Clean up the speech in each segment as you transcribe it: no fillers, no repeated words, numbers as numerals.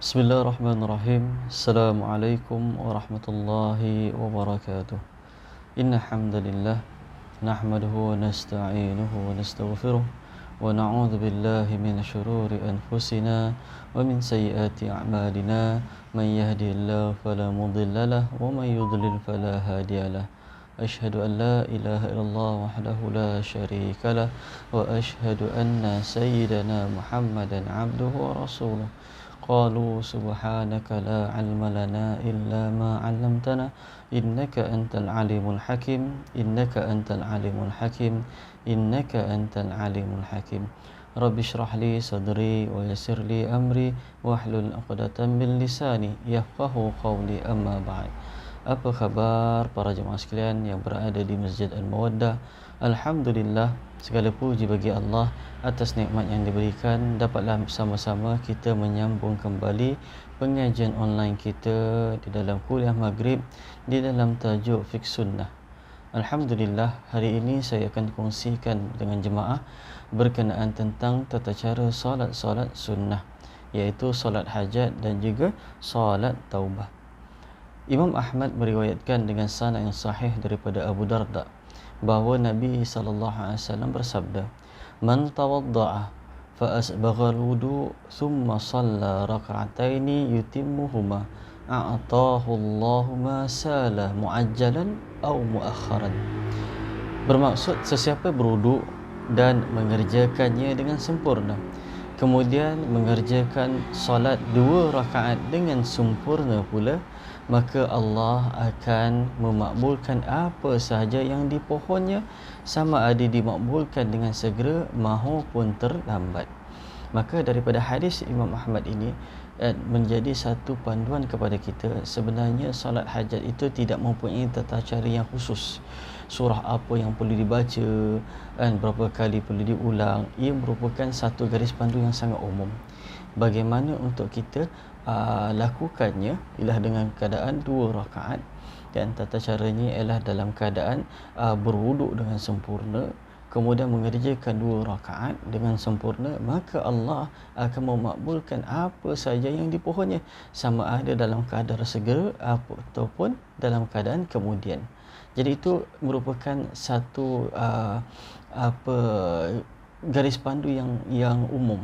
Bismillahirrahmanirrahim. Assalamualaikum warahmatullahi wabarakatuh. Inna hamdalillah nahmaduhu wa nasta'inuhu wa nastaghfiruh wa na'udzu billahi min syururi anfusina wa min sayyiati a'malina. Man yahdihillahu fala mudilla lahu wa man yudlil fala hadiyalah. Asyhadu an la ilaha illallah wahdahu la syarika lah wa asyhadu anna sayyidana Muhammadan 'abduhu wa rasuluh. Qalu subhanaka la 'ilma lana illa ma 'allamtana innaka antal alimul hakim innaka antal alimul hakim innaka antal alimul hakim. Rabbi shrah li sadri wa yassir li amri wahlul 'uqdatam min lisani yafqahu qawli, amma ba'd. Apa khabar para jemaah sekalian yang berada di Masjid Al-Mawaddah? Alhamdulillah, segala puji bagi Allah atas nikmat yang diberikan. Dapatlah bersama-sama kita menyambung kembali pengajian online kita di dalam kuliah maghrib di dalam tajuk Fiqh Sunnah. Alhamdulillah, hari ini saya akan kongsikan dengan jemaah berkenaan tentang tata cara solat sunnah, iaitu solat hajat dan juga solat taubah. Imam Ahmad meriwayatkan dengan sanad yang sahih daripada Abu Darda bahawa Nabi SAW bersabda, "Man tawadda'a fa asbagha al-wudu thumma shalla rak'ataini yutimmuhuma a'tahu Allahu ma sala mu'ajjalan aw mu'akhkharan." Bermaksud, sesiapa berwuduk dan mengerjakannya dengan sempurna, kemudian mengerjakan solat 2 rakaat dengan sempurna pula, maka Allah akan memakbulkan apa sahaja yang dipohonnya, sama ada dimakbulkan dengan segera maupun terlambat. Maka daripada hadis Imam Ahmad ini menjadi satu panduan kepada kita. Sebenarnya solat hajat itu tidak mempunyai tata cara yang khusus. Surah apa yang perlu dibaca dan berapa kali perlu diulang. Ia merupakan satu garis pandu yang sangat umum. Bagaimana untuk kita lakukannya ialah dengan keadaan 2 rakaat, dan tata caranya ialah dalam keadaan berwuduk dengan sempurna, kemudian mengerjakan 2 rakaat dengan sempurna, maka Allah akan memakbulkan apa saja yang dipohonnya, sama ada dalam keadaan segera ataupun dalam keadaan kemudian. Jadi itu merupakan satu garis pandu yang umum.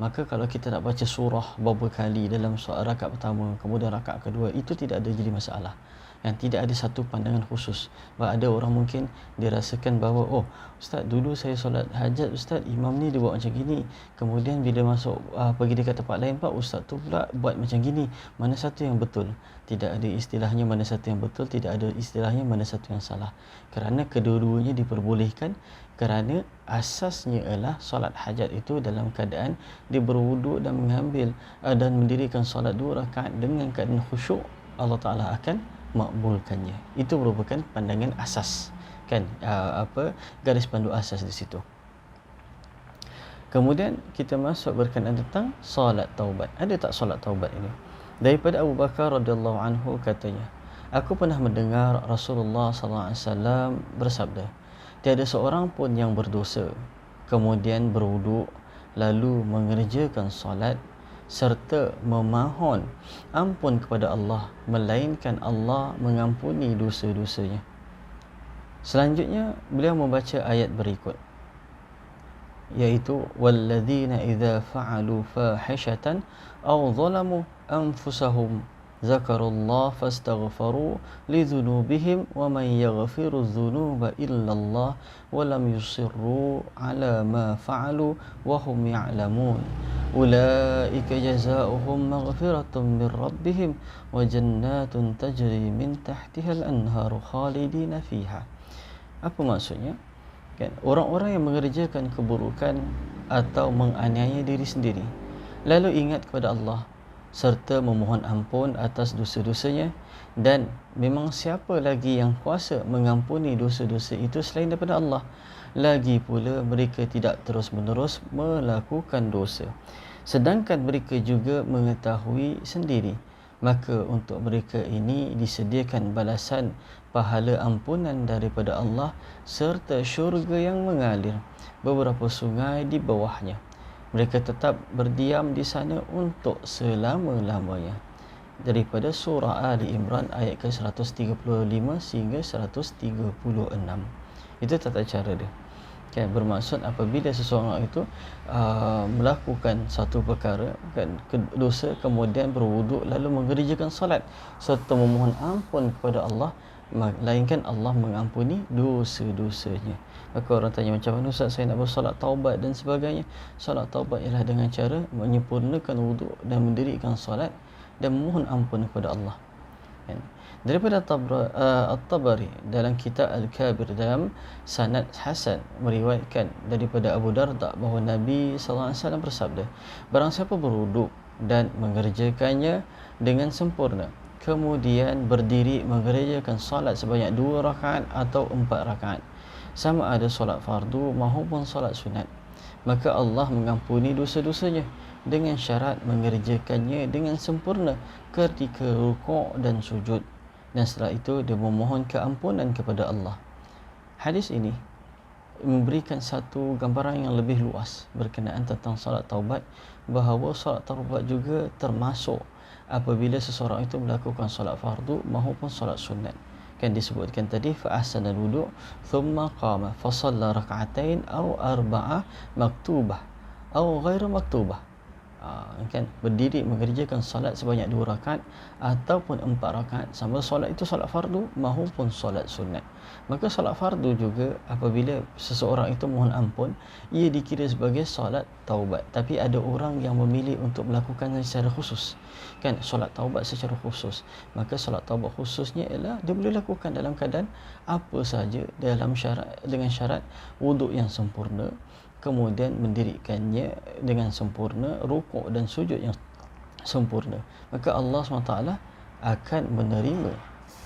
Maka kalau kita nak baca surah beberapa kali dalam rakaat pertama, kemudian rakaat kedua, itu tidak ada jadi masalah. Yang tidak ada satu pandangan khusus. Sebab ada orang mungkin dirasakan bahawa, oh ustaz, dulu saya solat hajat ustaz, imam ni dia buat macam gini, kemudian bila masuk pergi dekat tempat lain pak, ustaz tu pula buat macam gini. Mana satu yang betul? Tidak ada istilahnya mana satu yang betul, tidak ada istilahnya mana satu yang salah. Kerana kedua-duanya diperbolehkan, kerana asasnya ialah solat hajat itu dalam keadaan dia berwuduk dan mengambil dan mendirikan solat 2 rakaat dengan keadaan khusyuk, Allah Ta'ala akan makbulkannya. Itu merupakan pandangan asas, kan? Garis pandu asas di situ. Kemudian kita masuk berkenaan tentang solat taubat. Ada tak solat taubat ini? Daripada Abu Bakar radhiyallahu anhu katanya, aku pernah mendengar Rasulullah SAW bersabda, tiada seorang pun yang berdosa kemudian berwuduk lalu mengerjakan solat serta memohon ampun kepada Allah, melainkan Allah mengampuni dosa-dosanya. Selanjutnya beliau membaca ayat berikut, iaitu walladzina idza fa'alu fahishatan aw zalamu anfusahum zakarullah fastaghfaru lidzunubihim wa man yaghfiru dzunuba illallah wa lam yusirru ala ma fa'alu wa hum ya'lamun ulaika jazaohum maghfiratun min rabbihim wa jannatun tajri min tahtihal anharu khalidina fiha. Apa maksudnya? Kan, orang-orang yang mengerjakan keburukan atau menganiaya diri sendiri lalu ingat kepada Allah serta memohon ampun atas dosa-dosanya, dan memang siapa lagi yang kuasa mengampuni dosa-dosa itu selain daripada Allah. Lagi pula mereka tidak terus-menerus melakukan dosa, sedangkan mereka juga mengetahui sendiri, maka untuk mereka ini disediakan balasan pahala ampunan daripada Allah serta syurga yang mengalir beberapa sungai di bawahnya. mereka tetap berdiam di sana untuk selama-lamanya. Daripada surah Ali Imran ayat ke-135 sehingga 136. Itu tata cara dia. Kan, bermaksud apabila seseorang itu melakukan satu perkara, kan, dosa, kemudian berwuduk lalu mengerjakan solat serta memohon ampun kepada Allah, melainkan Allah mengampuni dosa-dosanya. Maka orang tanya, macam mana Ustaz saya nak bersolat taubat dan sebagainya? Solat taubat ialah dengan cara menyempurnakan wuduk dan mendirikan solat dan memohon ampun kepada Allah. Kan? Daripada At-Tabari dalam kitab Al-Kabir dalam sanad hasan meriwayatkan daripada Abu Darda bahawa Nabi SAW bersabda, barang siapa berwuduk dan mengerjakannya dengan sempurna, kemudian berdiri mengerjakan solat sebanyak 2 rakaat atau 4 rakaat, sama ada solat fardu maupun solat sunat, maka Allah mengampuni dosa-dosanya dengan syarat mengerjakannya dengan sempurna ketika rukuk dan sujud, dan setelah itu dia memohon keampunan kepada Allah. Hadis ini memberikan satu gambaran yang lebih luas berkenaan tentang solat taubat, bahawa solat taubat juga termasuk apabila seseorang itu melakukan solat fardu maupun solat sunat. Kan disebutkan tadi, fa ahsana al-wudu' thumma qama fa shalla rak'atain aw arba'a maktubah aw ghairu maktubah. Kan, berdiri mengerjakan solat sebanyak 2 rakaat ataupun 4 rakaat, sama solat itu solat fardu maupun solat sunat. Maka solat fardu juga apabila seseorang itu mohon ampun, ia dikira sebagai solat taubat. Tapi ada orang yang memilih untuk melakukannya secara khusus, kan, solat taubat secara khusus. Maka solat taubat khususnya ialah dia boleh lakukan dalam keadaan apa sahaja, dalam syarat, dengan syarat wuduk yang sempurna, kemudian mendirikannya dengan sempurna, rukuk dan sujud yang sempurna. Maka Allah SWT akan menerima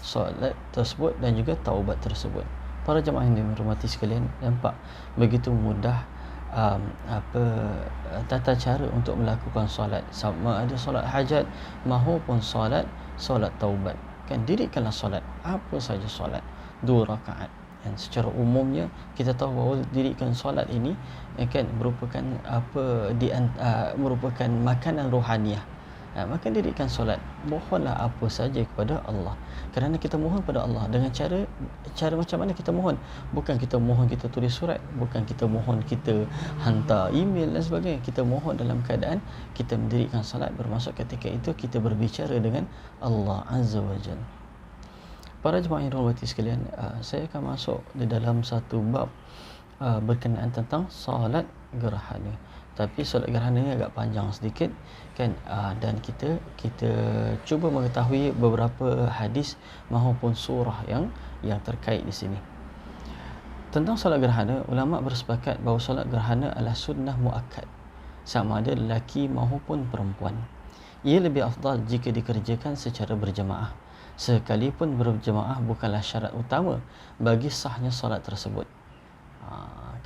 solat tersebut dan juga taubat tersebut. Para jemaah yang dirahmati sekalian, nampak begitu mudah tata cara untuk melakukan solat, sama ada solat hajat maupun solat taubat. Kan, dirikanlah solat, apa saja solat 2 rakaat. Dan secara umumnya kita tahu bahawa dirikan solat ini kan merupakan merupakan makanan rohaniah. Maka dirikan solat, mohonlah apa saja kepada Allah, kerana kita mohon kepada Allah dengan cara macam mana kita mohon. Bukan kita mohon kita tulis surat, bukan kita mohon kita hantar email dan sebagainya. Kita mohon dalam keadaan kita mendirikan solat, bermaksud ketika itu kita berbicara dengan Allah Azza wa Jalla. Para jemaah yang dirahmati sekalian, saya akan masuk di dalam satu bab berkenaan tentang solat gerhana. Tapi solat gerhana ni agak panjang sedikit, kan, dan kita cuba mengetahui beberapa hadis maupun surah yang terkait di sini. Tentang solat gerhana, ulama bersepakat bahawa solat gerhana adalah sunnah muakkad, sama ada lelaki maupun perempuan. Ia lebih afdal jika dikerjakan secara berjemaah, sekalipun berjemaah bukanlah syarat utama bagi sahnya solat tersebut.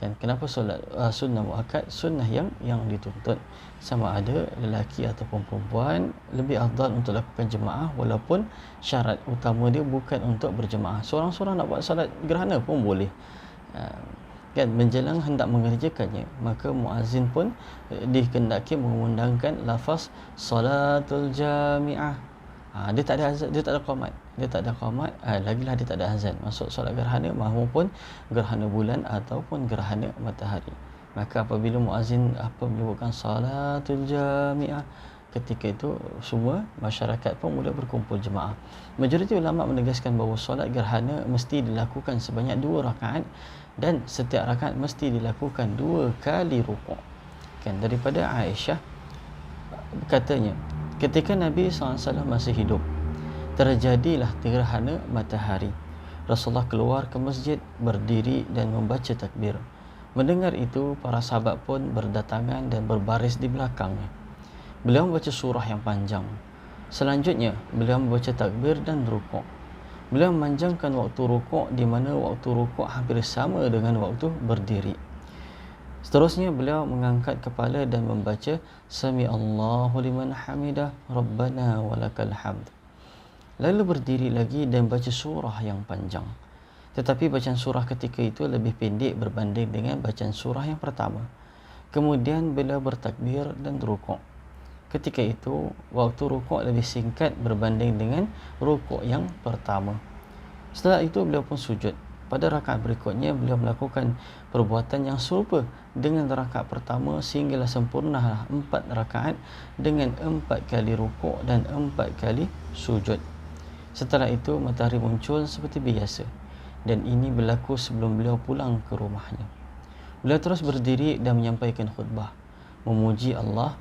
Kan, kenapa solat sunnah muakkad, sunnah yang dituntut, sama ada lelaki ataupun perempuan, lebih afdal untuk lakukan jemaah walaupun syarat utama dia bukan untuk berjemaah. Seorang-seorang nak buat solat gerhana pun boleh. Kan, menjelang hendak mengerjakannya, maka muazzin pun dikehendaki mengumandangkan lafaz salatul jami'ah. Dia tak ada qamat, lagilah dia tak ada azan. Maksud solat gerhana maupun gerhana bulan ataupun gerhana matahari. Maka apabila muazzin menyebutkan salatul jami'ah, ketika itu semua masyarakat pun mula berkumpul jemaah. Majoriti ulama menegaskan bahawa solat gerhana mesti dilakukan sebanyak 2 rakaat dan setiap rakaat mesti dilakukan 2 kali rukuk. Kan, daripada Aisyah katanya, ketika Nabi SAW masih hidup, terjadilah gerhana matahari. Rasulullah keluar ke masjid, berdiri dan membaca takbir. Mendengar itu, para sahabat pun berdatangan dan berbaris di belakangnya. Beliau membaca surah yang panjang. Selanjutnya, beliau membaca takbir dan rukuk. Beliau memanjangkan waktu rukuk, di mana waktu rukuk hampir sama dengan waktu berdiri. Seterusnya beliau mengangkat kepala dan membaca Sami Allahu liman hamidah Rabbana walakal hamd. Lalu berdiri lagi dan baca surah yang panjang. Tetapi bacaan surah ketika itu lebih pendek berbanding dengan bacaan surah yang pertama. Kemudian beliau bertakbir dan rukuk. Ketika itu waktu rukuk lebih singkat berbanding dengan rukuk yang pertama. Setelah itu beliau pun sujud. Pada rakaat berikutnya beliau melakukan perbuatan yang serupa dengan rakaat pertama sehinggalah sempurnalah 4 rakaat dengan 4 kali rukuk dan 4 kali sujud. Setelah itu matahari muncul seperti biasa, dan ini berlaku sebelum beliau pulang ke rumahnya. Beliau terus berdiri dan menyampaikan khutbah, memuji Allah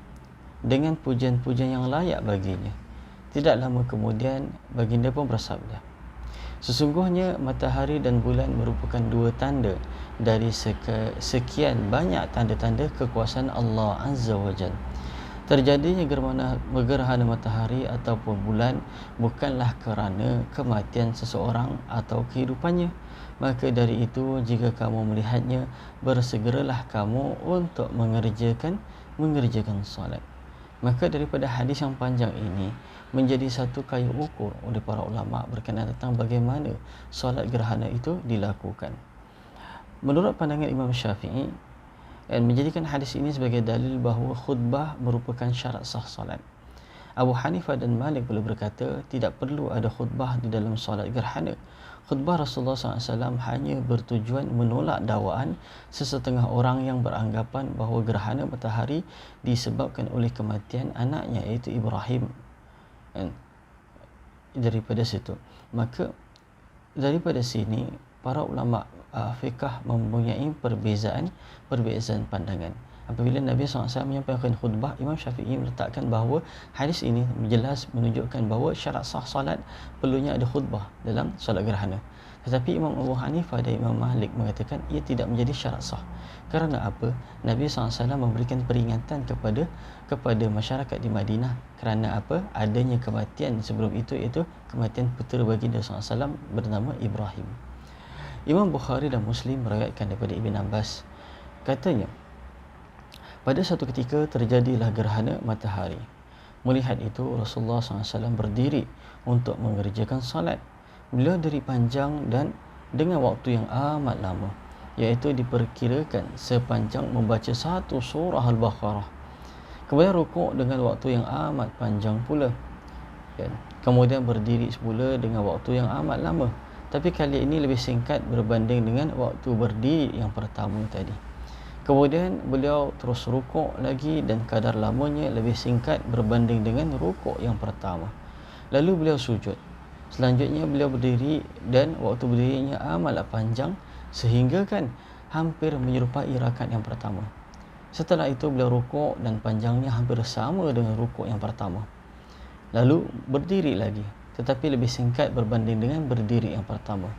dengan pujian-pujian yang layak baginya. Tidak lama kemudian baginda pun bersabda, sesungguhnya matahari dan bulan merupakan 2 tanda dari sekian banyak tanda-tanda kekuasaan Allah Azza wa Jalla. Terjadinya gerhana matahari ataupun bulan bukanlah kerana kematian seseorang atau kehidupannya. Maka dari itu, jika kamu melihatnya, bersegeralah kamu untuk mengerjakan solat. Maka daripada hadis yang panjang ini menjadi satu kayu ukur oleh para ulama berkenaan tentang bagaimana solat gerhana itu dilakukan. Menurut pandangan Imam Syafi'i, dan menjadikan hadis ini sebagai dalil bahawa khutbah merupakan syarat sah solat. Abu Hanifah dan Malik boleh berkata tidak perlu ada khutbah di dalam solat gerhana. Khutbah Rasulullah SAW hanya bertujuan menolak dakwaan sesetengah orang yang beranggapan bahawa gerhana matahari disebabkan oleh kematian anaknya iaitu Ibrahim. Dan daripada situ, maka daripada sini para ulama fiqh mempunyai perbezaan pandangan. Apabila Nabi SAW menyampaikan khutbah, Imam Syafi'i meletakkan bahawa hadis ini jelas menunjukkan bahawa syarat sah salat perlunya ada khutbah dalam solat gerhana. Tetapi Imam Abu Hanifah dan Imam Malik mengatakan ia tidak menjadi syarat sah. Kerana apa? Nabi SAW memberikan peringatan kepada masyarakat di Madinah. Kerana apa? Adanya kematian sebelum itu, iaitu kematian putera baginda SAW bernama Ibrahim. Imam Bukhari dan Muslim meriwayatkan daripada Ibn Abbas, katanya, pada satu ketika terjadilah gerhana matahari. Melihat itu Rasulullah SAW berdiri untuk mengerjakan salat. Beliau diri panjang dan dengan waktu yang amat lama, iaitu diperkirakan sepanjang membaca satu surah Al-Baqarah. Kemudian rukuk dengan waktu yang amat panjang pula, kemudian berdiri semula dengan waktu yang amat lama. Tapi kali ini lebih singkat berbanding dengan waktu berdiri yang pertama tadi. Kemudian beliau terus rukuk lagi dan kadar lamanya lebih singkat berbanding dengan rukuk yang pertama. Lalu beliau sujud. Selanjutnya beliau berdiri dan waktu berdirinya amatlah panjang sehingga kan hampir menyerupai rakaat yang pertama. Setelah itu beliau rukuk dan panjangnya hampir sama dengan rukuk yang pertama. Lalu berdiri lagi, tetapi lebih singkat berbanding dengan berdiri yang pertama.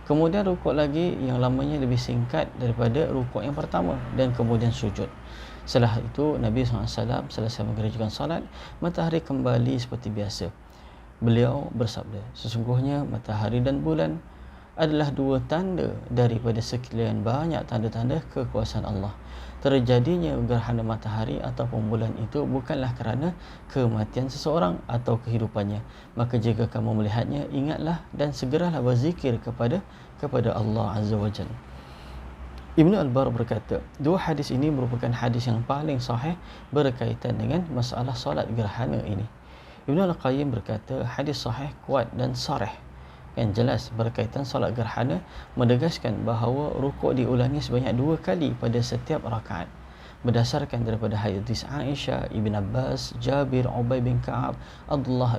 Kemudian rukuk lagi yang lamanya lebih singkat daripada rukuk yang pertama, dan kemudian sujud. Setelah itu Nabi SAW selesai mengerjakan salat, matahari kembali seperti biasa. Beliau bersabda, sesungguhnya matahari dan bulan adalah 2 tanda daripada sekian banyak tanda-tanda kekuasaan Allah. Terjadinya gerhana matahari ataupun bulan itu bukanlah kerana kematian seseorang atau kehidupannya. Maka jika kamu melihatnya, ingatlah dan segeralah berzikir kepada Allah Azza wa Jalla. Ibnu Al-Bar berkata, 2 hadis ini merupakan hadis yang paling sahih berkaitan dengan masalah solat gerhana ini. Ibnu Al-Qayyim berkata, hadis sahih, kuat dan sarih, yang jelas berkaitan solat gerhana, menegaskan bahawa rukuk diulangi sebanyak 2 kali pada setiap rakaat. Berdasarkan daripada hadis Aisyah, Ibn Abbas, Jabir, Ubay bin Ka'ab, Abdullah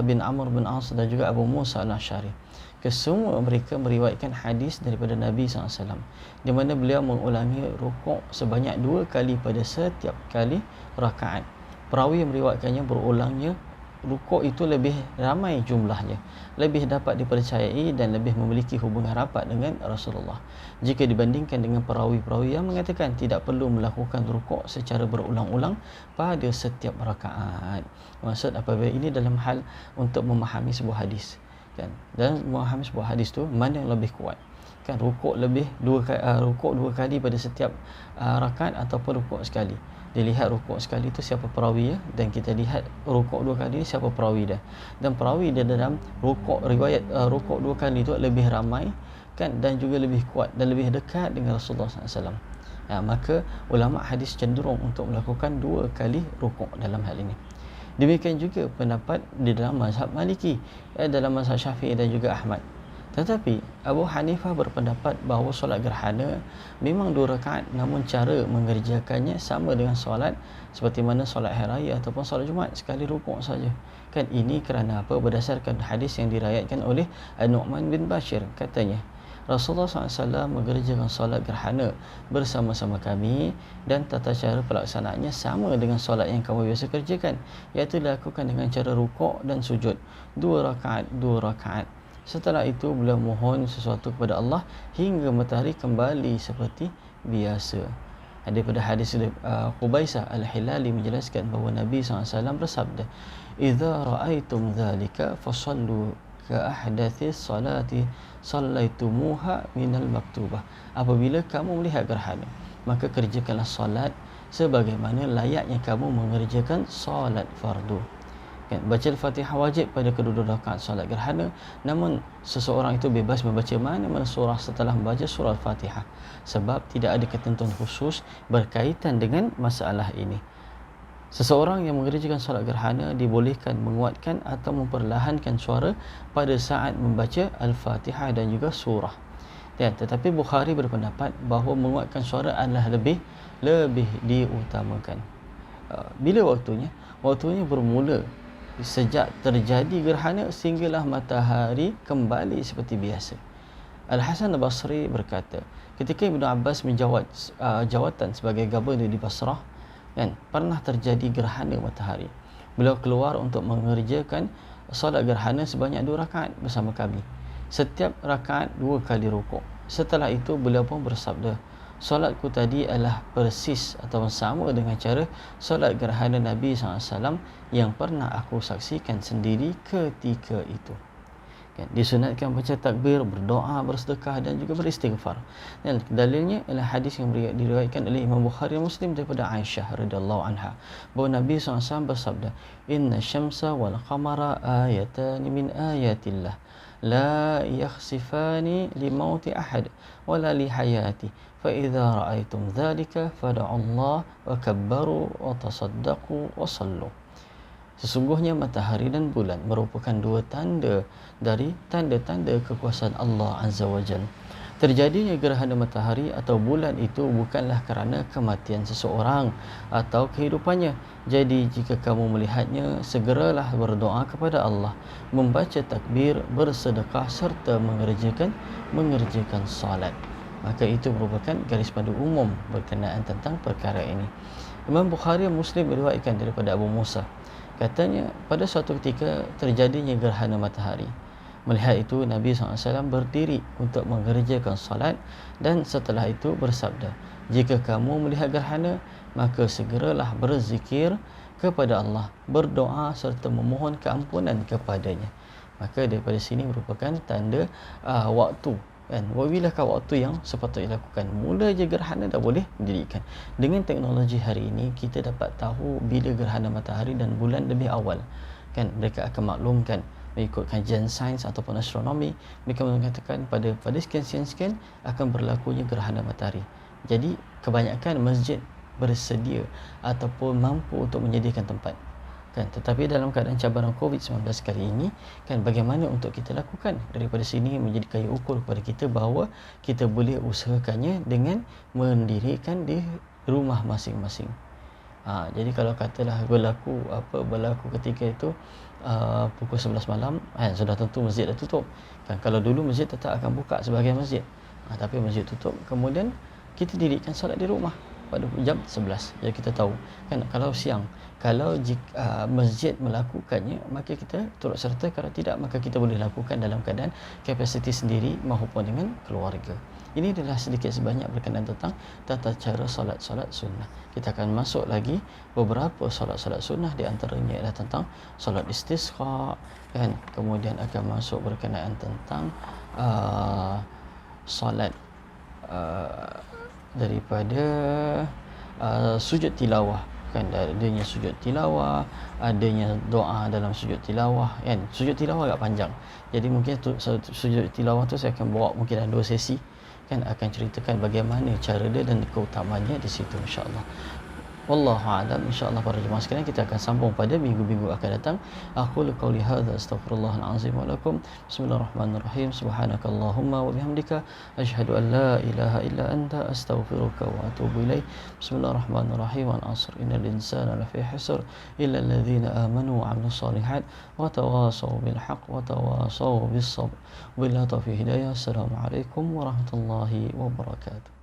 bin Amr bin As dan juga Abu Musa Al-Asy'ari. Kesemua mereka meriwayatkan hadis daripada Nabi SAW, di mana beliau mengulangi rukuk sebanyak 2 kali pada setiap kali rakaat. Perawi yang meriwayatkannya berulangnya rukuk itu lebih ramai jumlahnya, lebih dapat dipercayai dan lebih memiliki hubungan rapat dengan Rasulullah jika dibandingkan dengan perawi-perawi yang mengatakan tidak perlu melakukan rukuk secara berulang-ulang pada setiap rakaat. Maksud apabila ini dalam hal untuk memahami sebuah hadis, kan, dan memahami sebuah hadis tu mana yang lebih kuat, kan, rukuk rukuk 2 kali pada setiap rakaat ataupun rukuk sekali. Dilihat rukuk sekali itu siapa perawi ya, dan kita lihat rukuk 2 kali siapa perawi dia. Dan perawi dia dalam rukuk riwayat rukuk 2 kali itu lebih ramai, kan, dan juga lebih kuat dan lebih dekat dengan Rasulullah SAW. Maka ulama hadis cenderung untuk melakukan 2 kali rukuk dalam hal ini. Demikian juga pendapat di dalam mazhab Maliki, dalam mazhab Syafi'i dan juga Ahmad. Tetapi Abu Hanifah berpendapat bahawa solat gerhana memang 2 rakaat, namun cara mengerjakannya sama dengan solat seperti mana solat hari raya ataupun solat Jumaat, sekali rukuk saja. Kan ini kerana apa? Berdasarkan hadis yang diriwayatkan oleh An-Nu'man bin Bashir, katanya Rasulullah SAW mengerjakan solat gerhana bersama-sama kami dan tata cara pelaksanaannya sama dengan solat yang kamu biasa kerjakan, iaitu dilakukan dengan cara rukuk dan sujud 2 rakaat 2 rakaat. Setelah itu beliau mohon sesuatu kepada Allah hingga matahari kembali seperti biasa. Daripada hadis Qubaisah Al-Hilali menjelaskan bahawa Nabi SAW bersabda, "Idza ra'aitum dzalika fasallu ka ahdathi salati sallaitumuha minal maktubah." Apabila kamu melihat gerhana, maka kerjakanlah solat sebagaimana layaknya kamu mengerjakan solat fardu. Kan, baca Al-Fatihah wajib pada kedua-dua rakaat solat gerhana, namun seseorang itu bebas membaca mana-mana surah setelah membaca surah Al-Fatihah, sebab tidak ada ketentuan khusus berkaitan dengan masalah ini. Seseorang yang mengerjakan solat gerhana dibolehkan menguatkan atau memperlahankan suara pada saat membaca Al-Fatihah dan juga surah. Tetapi Bukhari berpendapat bahawa menguatkan suara adalah lebih diutamakan. Bila waktunya? Waktunya bermula sejak terjadi gerhana sehinggalah matahari kembali seperti biasa. Al-Hasan Al-Basri berkata, ketika Ibnu Abbas menjawat jawatan sebagai gubernur di Basrah, kan, pernah terjadi gerhana matahari. Beliau keluar untuk mengerjakan solat gerhana sebanyak 2 rakaat bersama kami. Setiap rakaat 2 kali rukuk. Setelah itu beliau pun bersabda, solatku tadi adalah persis atau sama dengan cara solat gerhana Nabi SAW yang pernah aku saksikan sendiri ketika itu. Kan, disunatkan baca takbir, berdoa, bersedekah dan juga beristighfar. Dan dalilnya adalah hadis yang diriwayatkan oleh Imam Bukhari dan Muslim daripada Aisyah radhiyallahu anha bahawa Nabi SAW bersabda, "Inna syamsa wal qamara ayatan min ayatillah la yakhsifani li mauti ahad wala li hayati fa idza ra'aitum dzalika fad'u Allah wa kabbaru wa tasaddaqu wa sallu." Sesungguhnya matahari dan bulan merupakan 2 tanda dari tanda-tanda kekuasaan Allah Azza wa Jalla. Terjadinya gerhana matahari atau bulan itu bukanlah kerana kematian seseorang atau kehidupannya. Jadi jika kamu melihatnya, segeralah berdoa kepada Allah, membaca takbir, bersedekah serta mengerjakan salat. Maka itu merupakan garis pandu umum berkenaan tentang perkara ini. Imam Bukhari dan Muslim meriwayatkan daripada Abu Musa, katanya pada suatu ketika terjadinya gerhana matahari. Melihat itu Nabi SAW berdiri untuk mengerjakan salat dan setelah itu bersabda, "Jika kamu melihat gerhana, maka segeralah berzikir kepada Allah, berdoa serta memohon keampunan kepadanya." Maka daripada sini merupakan tanda waktu, kan, bilakah waktu yang sepatutnya dilakukan. Mula je gerhana dah boleh didirikan. Dengan teknologi hari ini kita dapat tahu bila gerhana matahari dan bulan lebih awal, kan. Mereka akan maklumkan mengikut kajian sains ataupun astronomi, mereka mengatakan pada sekian-sekian akan berlakunya gerhana matahari. Jadi kebanyakan masjid bersedia ataupun mampu untuk menyediakan tempat, kan. Tetapi dalam keadaan cabaran COVID-19 kali ini, kan, bagaimana untuk kita lakukan? Daripada sini menjadi kaya ukur kepada kita bahawa kita boleh usahakannya dengan mendirikan di rumah masing-masing. Jadi kalau katalah berlaku ketika itu pukul 11 malam, sudah tentu masjid dah tutup, kan. Kalau dulu masjid tetap akan buka sebagai masjid, tapi masjid tutup, kemudian kita dirikan solat di rumah pada jam 11. Jadi kita tahu, kan, kalau siang, kalau jika masjid melakukannya, maka kita turut serta. Kalau tidak, maka kita boleh lakukan dalam keadaan kapasiti sendiri maupun dengan keluarga. Ini adalah sedikit sebanyak berkenaan tentang tata cara solat-solat sunnah. Kita akan masuk lagi beberapa solat-solat sunnah, di antaranya adalah tentang solat istisqa, kan. Kemudian akan masuk berkenaan tentang solat daripada sujud tilawah, kan. Adanya sujud tilawah, adanya doa dalam sujud tilawah, kan. Sujud tilawah agak panjang, jadi mungkin sujud tilawah tu saya akan bawa mungkin ada 2 sesi, kan akan ceritakan bagaimana cara dia dan keutamanya di situ insya-Allah. Wallahu a'lam. InsyaAllah para jemaah sekalian, kita akan sambung pada minggu-minggu akan datang. Aqulu qawli hadza astaghfirullahal azim wa lakum. Bismillahirrahmanirrahim. Subhanakallahumma wa bihamdika asyhadu an la ilaha illa anta astaghfiruka wa atubu ilaik. Bismillahirrahmanirrahim. Wal 'asr innal insana lafi khusr illa alladhina amanu wa 'amilus solihat wa tawasaw bil haqq wa tawasaw bis sabr. Wabillahi taufiq hidayah. Assalamualaikum warahmatullahi wabarakatuh.